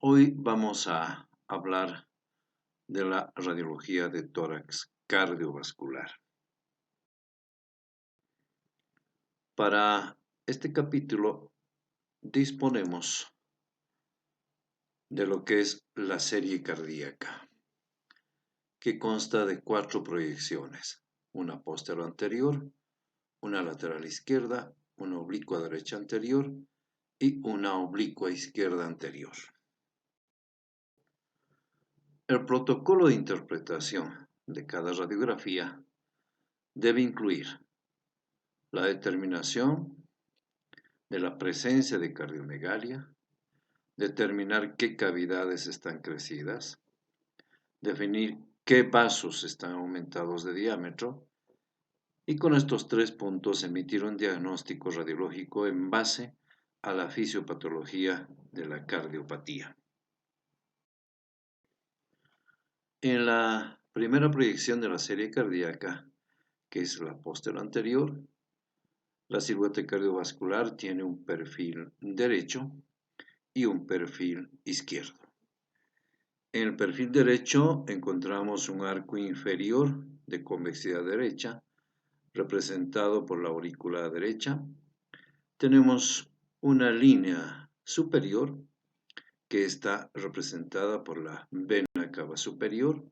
Hoy vamos a hablar de la radiología de tórax cardiovascular. Para este capítulo disponemos de lo que es la serie cardíaca, que consta de 4 proyecciones, una póstero anterior, una lateral izquierda, una oblicua derecha anterior y una oblicua izquierda anterior. El protocolo de interpretación de cada radiografía debe incluir la determinación de la presencia de cardiomegalia, determinar qué cavidades están crecidas, definir qué vasos están aumentados de diámetro y con estos 3 puntos emitir un diagnóstico radiológico en base a la fisiopatología de la cardiopatía. En la primera proyección de la serie cardíaca, que es la póstero anterior, la silueta cardiovascular tiene un perfil derecho y un perfil izquierdo. En el perfil derecho encontramos un arco inferior de convexidad derecha, representado por la aurícula derecha. Tenemos una línea superior que está representada por la vena cava superior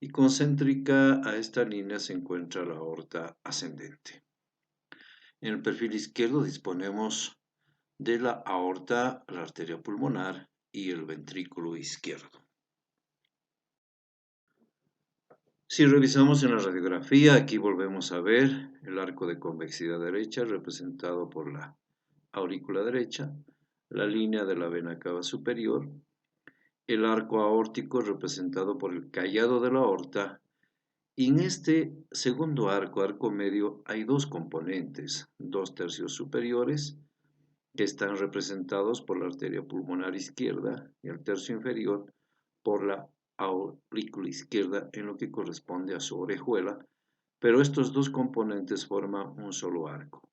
y concéntrica a esta línea se encuentra la aorta ascendente. En el perfil izquierdo disponemos de la aorta, la arteria pulmonar y el ventrículo izquierdo. Si revisamos en la radiografía, aquí volvemos a ver el arco de convexidad derecha representado por la aurícula derecha, la línea de la vena cava superior, el arco aórtico representado por el callado de la aorta, y en este segundo arco medio, hay 2 componentes, 2 tercios superiores, que están representados por la arteria pulmonar izquierda y el tercio inferior por la aurícula izquierda en lo que corresponde a su orejuela, pero estos 2 componentes forman un solo arco.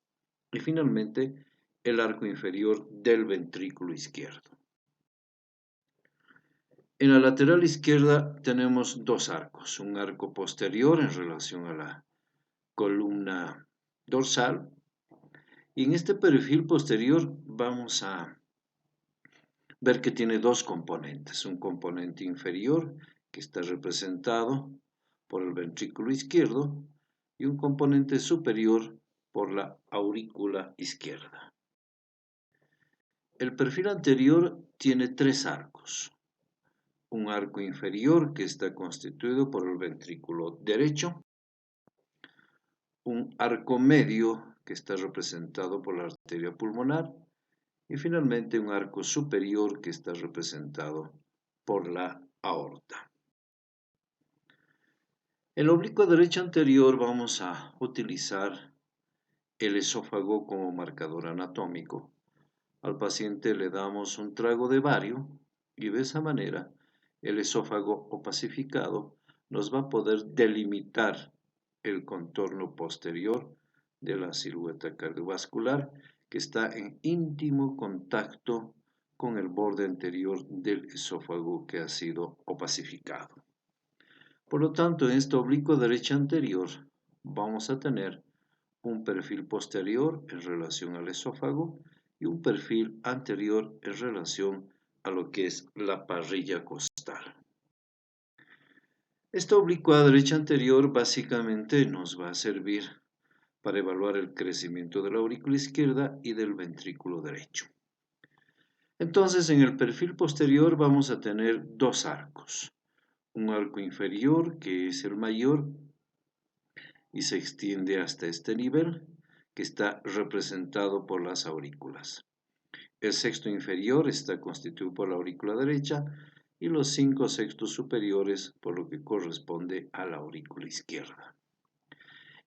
Y finalmente, el arco inferior del ventrículo izquierdo. En la lateral izquierda tenemos 2 arcos, un arco posterior en relación a la columna dorsal, y en este perfil posterior vamos a ver que tiene 2 componentes, un componente inferior que está representado por el ventrículo izquierdo y un componente superior por la aurícula izquierda. El perfil anterior tiene 3 arcos, un arco inferior que está constituido por el ventrículo derecho, un arco medio que está representado por la arteria pulmonar y finalmente un arco superior que está representado por la aorta. En la oblicua derecha anterior vamos a utilizar el esófago como marcador anatómico. Al paciente le damos un trago de bario y de esa manera el esófago opacificado nos va a poder delimitar el contorno posterior de la silueta cardiovascular que está en íntimo contacto con el borde anterior del esófago que ha sido opacificado. Por lo tanto, en esta oblicua derecha anterior vamos a tener un perfil posterior en relación al esófago y un perfil anterior en relación a lo que es la parrilla costal. Esta oblicua derecha anterior básicamente nos va a servir para evaluar el crecimiento de la aurícula izquierda y del ventrículo derecho. Entonces, en el perfil posterior vamos a tener 2 arcos. Un arco inferior, que es el mayor, y se extiende hasta este nivel, que está representado por las aurículas. El sexto inferior está constituido por la aurícula derecha y los 5 sextos superiores por lo que corresponde a la aurícula izquierda.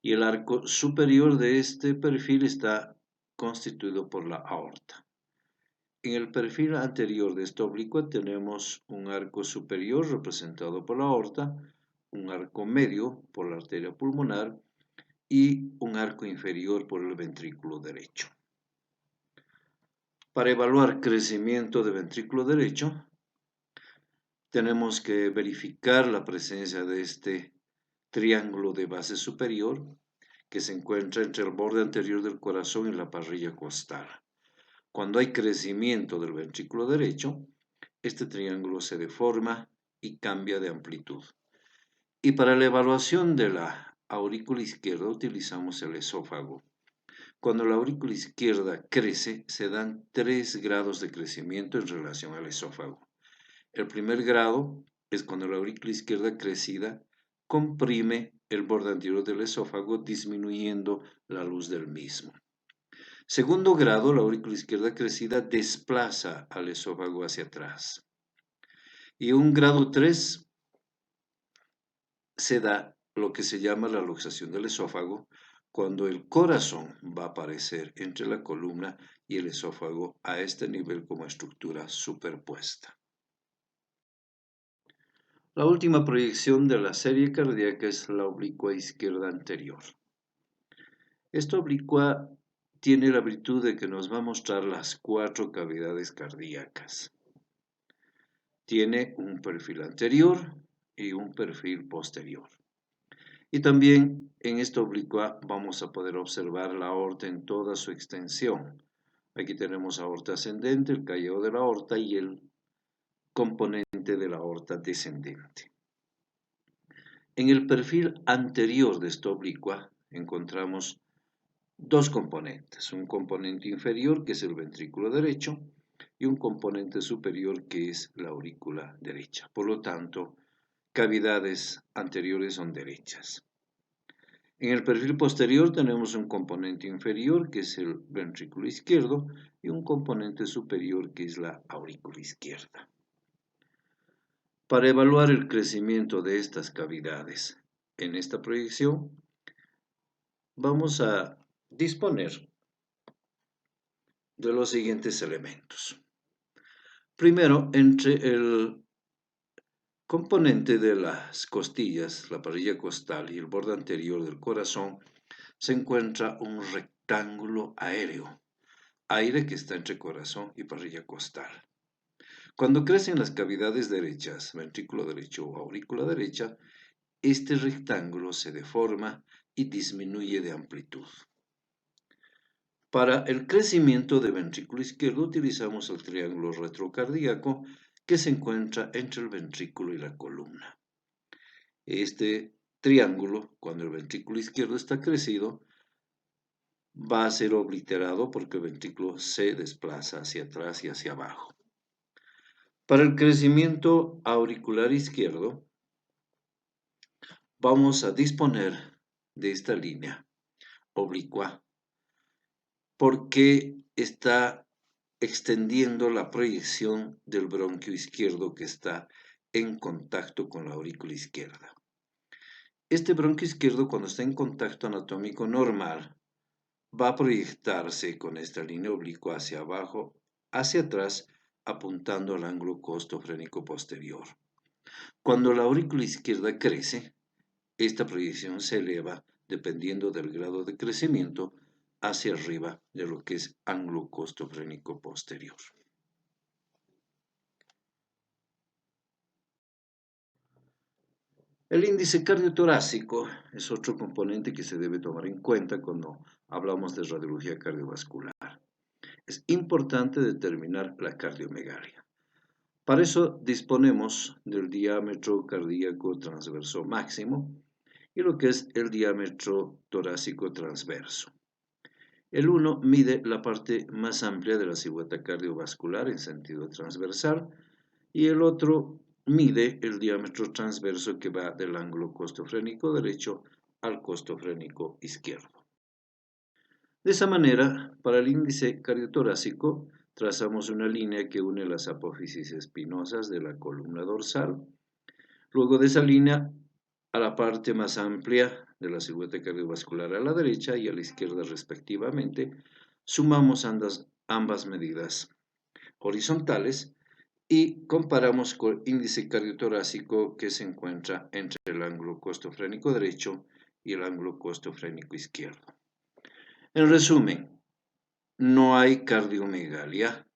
Y el arco superior de este perfil está constituido por la aorta. En el perfil anterior de esta oblicua tenemos un arco superior representado por la aorta, un arco medio por la arteria pulmonar y un arco inferior por el ventrículo derecho. Para evaluar crecimiento de ventrículo derecho, tenemos que verificar la presencia de este triángulo de base superior que se encuentra entre el borde anterior del corazón y la parrilla costal. Cuando hay crecimiento del ventrículo derecho, este triángulo se deforma y cambia de amplitud. Y para la evaluación de la aurícula izquierda utilizamos el esófago. Cuando la aurícula izquierda crece, se dan 3 grados de crecimiento en relación al esófago. El primer grado es cuando la aurícula izquierda crecida comprime el borde anterior del esófago, disminuyendo la luz del mismo. Segundo grado, la aurícula izquierda crecida desplaza al esófago hacia atrás. Y un grado 3 se da lo que se llama la luxación del esófago, cuando el corazón va a aparecer entre la columna y el esófago a este nivel como estructura superpuesta. La última proyección de la serie cardíaca es la oblicua izquierda anterior. Esta oblicua tiene la virtud de que nos va a mostrar las 4 cavidades cardíacas. Tiene un perfil anterior y un perfil posterior. Y también en esta oblicua vamos a poder observar la aorta en toda su extensión. Aquí tenemos aorta ascendente, el callado de la aorta y el componente de la aorta descendente. En el perfil anterior de esta oblicua encontramos 2 componentes, un componente inferior que es el ventrículo derecho y un componente superior que es la aurícula derecha. Por lo tanto, cavidades anteriores son derechas. En el perfil posterior tenemos un componente inferior que es el ventrículo izquierdo y un componente superior que es la aurícula izquierda. Para evaluar el crecimiento de estas cavidades en esta proyección, vamos a disponer de los siguientes elementos. Primero, entre el componente de las costillas, la parrilla costal y el borde anterior del corazón, se encuentra un rectángulo aéreo, aire que está entre corazón y parrilla costal. Cuando crecen las cavidades derechas, ventrículo derecho o aurícula derecha, este rectángulo se deforma y disminuye de amplitud. Para el crecimiento del ventrículo izquierdo utilizamos el triángulo retrocardíaco que se encuentra entre el ventrículo y la columna. Este triángulo, cuando el ventrículo izquierdo está crecido, va a ser obliterado porque el ventrículo se desplaza hacia atrás y hacia abajo. Para el crecimiento auricular izquierdo, vamos a disponer de esta línea oblicua porque está extendiendo la proyección del bronquio izquierdo que está en contacto con la aurícula izquierda. Este bronquio izquierdo, cuando está en contacto anatómico normal, va a proyectarse con esta línea oblicua hacia abajo, hacia atrás, apuntando al ángulo costofrénico posterior. Cuando la aurícula izquierda crece, esta proyección se eleva, dependiendo del grado de crecimiento, hacia arriba de lo que es ángulo costofrénico posterior. El índice cardiotorácico es otro componente que se debe tomar en cuenta cuando hablamos de radiología cardiovascular. Es importante determinar la cardiomegalia. Para eso disponemos del diámetro cardíaco transverso máximo y lo que es el diámetro torácico transverso. El uno mide la parte más amplia de la silueta cardiovascular en sentido transversal y el otro mide el diámetro transverso que va del ángulo costofrénico derecho al costofrénico izquierdo. De esa manera, para el índice cardiotorácico, trazamos una línea que une las apófisis espinosas de la columna dorsal. Luego de esa línea, a la parte más amplia de la silueta cardiovascular a la derecha y a la izquierda respectivamente, sumamos ambas medidas horizontales y comparamos con el índice cardiotorácico que se encuentra entre el ángulo costofrénico derecho y el ángulo costofrénico izquierdo. En resumen, no hay cardiomegalia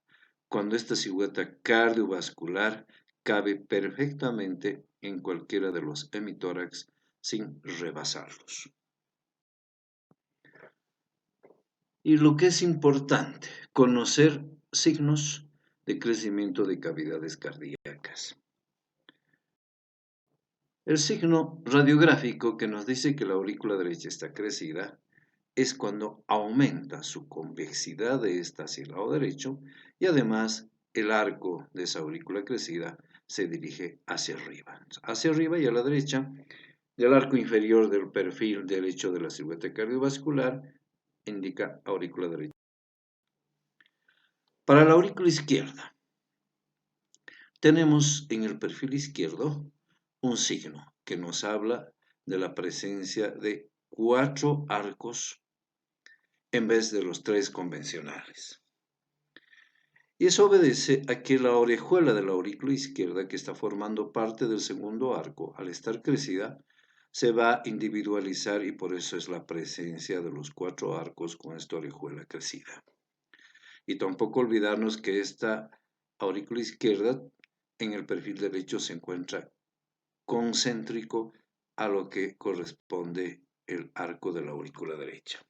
cuando esta silueta cardiovascular cabe perfectamente en cualquiera de los hemitórax sin rebasarlos. Y lo que es importante, conocer signos de crecimiento de cavidades cardíacas. El signo radiográfico que nos dice que la aurícula derecha está crecida es cuando aumenta su convexidad de esta hacia el lado derecho y además el arco de esa aurícula crecida se dirige hacia arriba y a la derecha del arco inferior del perfil derecho de la silueta cardiovascular indica aurícula derecha. Para la aurícula izquierda, tenemos en el perfil izquierdo un signo que nos habla de la presencia de 4 arcos en vez de los 3 convencionales. Y eso obedece a que la orejuela de la aurícula izquierda, que está formando parte del segundo arco, al estar crecida, se va a individualizar y por eso es la presencia de los 4 arcos con esta orejuela crecida. Y tampoco olvidarnos que esta aurícula izquierda en el perfil derecho se encuentra concéntrico a lo que corresponde el arco de la aurícula derecha.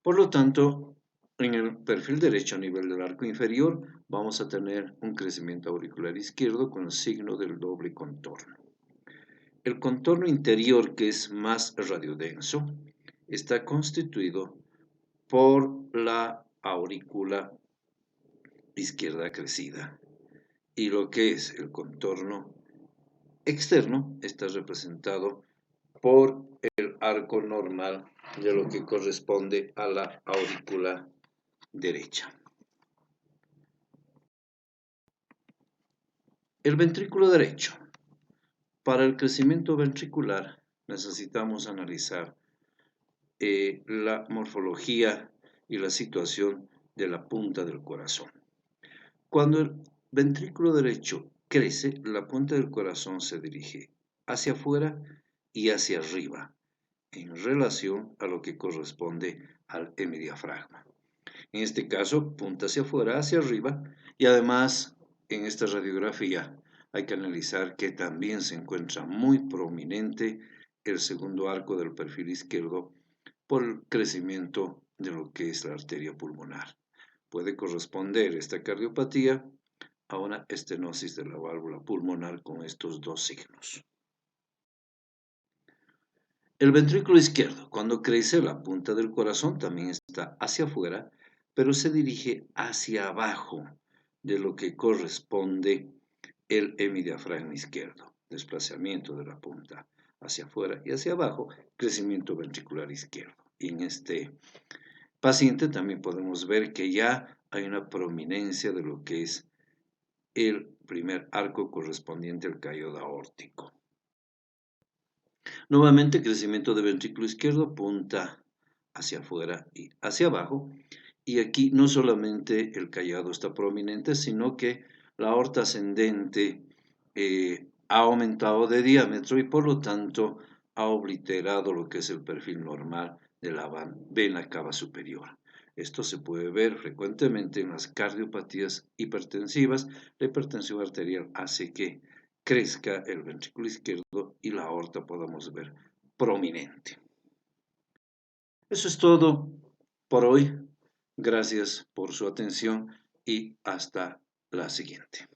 Por lo tanto, en el perfil derecho a nivel del arco inferior vamos a tener un crecimiento auricular izquierdo con el signo del doble contorno. El contorno interior, que es más radiodenso, está constituido por la aurícula izquierda crecida y lo que es el contorno externo está representado por el arco normal de lo que corresponde a la aurícula derecha. El ventrículo derecho. Para el crecimiento ventricular necesitamos analizar la morfología y la situación de la punta del corazón. Cuando el ventrículo derecho crece, la punta del corazón se dirige hacia afuera y hacia arriba, en relación a lo que corresponde al hemidiafragma. En este caso, punta hacia afuera, hacia arriba, y además en esta radiografía hay que analizar que también se encuentra muy prominente el segundo arco del perfil izquierdo por el crecimiento de lo que es la arteria pulmonar. Puede corresponder esta cardiopatía a una estenosis de la válvula pulmonar con estos dos signos. El ventrículo izquierdo, cuando crece, la punta del corazón también está hacia afuera, pero se dirige hacia abajo de lo que corresponde el hemidiafragma izquierdo. Desplazamiento de la punta hacia afuera y hacia abajo, crecimiento ventricular izquierdo. Y en este paciente también podemos ver que ya hay una prominencia de lo que es el primer arco correspondiente al cáyodo aórtico. Nuevamente, crecimiento de ventrículo izquierdo, punta hacia afuera y hacia abajo. Y aquí no solamente el callado está prominente, sino que la aorta ascendente ha aumentado de diámetro y por lo tanto ha obliterado lo que es el perfil normal de la vena cava superior. Esto se puede ver frecuentemente en las cardiopatías hipertensivas. La hipertensión arterial hace que crezca el ventrículo izquierdo y la aorta podamos ver prominente. Eso es todo por hoy. Gracias por su atención y hasta la siguiente.